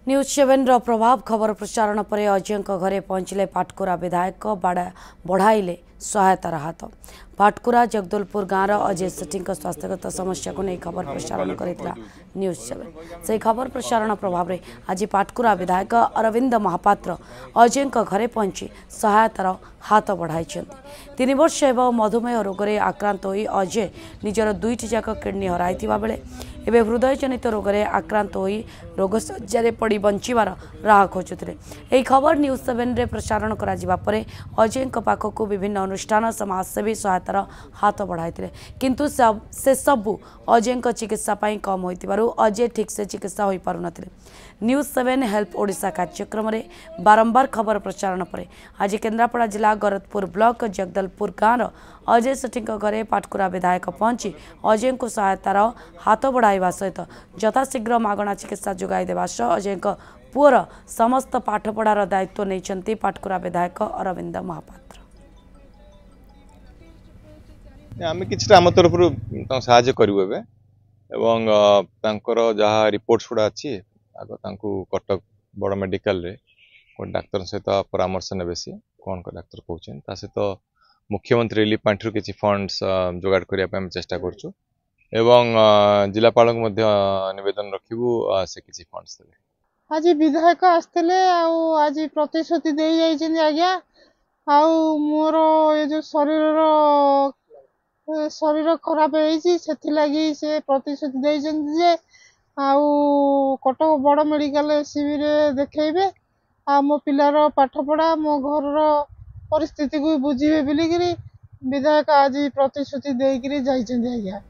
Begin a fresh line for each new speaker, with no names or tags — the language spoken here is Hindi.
न्यूज 7 रो प्रभाव खबर प्रसारण पर अजय घरे पहुंचले पाटकुरा विधायक बढ़ाइले सहायतार हाथ। पाटकुरा जगदलपुर गाँव अजय सेठी स्वास्थ्यगत समस्या को नहीं खबर प्रसारण करथिला न्यूज 7। से खबर प्रसारण प्रभाव में आज पाटकुरा विधायक अरविंद महापात्र अजय घरे पहुंची सहायतार हाथ बढ़ाई। 3 वर्ष एवं मधुमेह रोग में आक्रांत हो अजय निजर 2टी जाक किडनी हराई बेले एवं हृदय जनित रोग में आक्रांत हो रोगशज्या पड़ बंचार राह खोजुते। यह खबर न्यूज 7 रे प्रसारण करा अजय पाखक विभिन्न अनुष्ठान समाजसेवी सहायतार हाथ बढ़ाई किंतु से सबू अजय चिकित्सा कम हो अजय ठीक से चिकित्सा हो पार न। न्यूज 7 हेल्प ओडिशा कार्यक्रम में बारंबार खबर प्रसारण पर आज केन्द्रापड़ा जिला गरतपुर ब्लॉक जगदलपुर गाँव अजय सेठी घरे पाटकुरा विधायक पहुंची अजय को सहायतार हाथ बढ़ाइवा सहित यथाशीघ्र मागणा चिकित्सा जोगाई देवा सह अजय पुअर समस्त पाठपढ़ार दायित्व नहीं पाटकुरा विधायक अरविंद महापात्र।
आम कि आम तरफ साहाय्य करूँ एवं जहाँ रिपोर्ट्स गुड़ा अच्छी आग कटक बड़ मेडिकल रे डाक्तर सहित परामर्श ने कौन का डाक्तर कहते सहित मुख्यमंत्री रिलीफ पांठि किसी फंड्स जोगाड़ करने चेष्टा करूँ एवं जिलापाल निवेदन रखू से किसी फंड्स देवे।
आज विधायक आसते आज प्रतिश्रुति दे जाइए आज्ञा मोर ये जो शरीर खराब है से प्रतिश्रुति दे कटक बड़ मेडिकल शिविर देखेबे मो पिलार पाठपढ़ा मो घर परिस्थिति को बुझे बोलिकी विधायक आज प्रतिश्रुति देकर जाइए आज्ञा।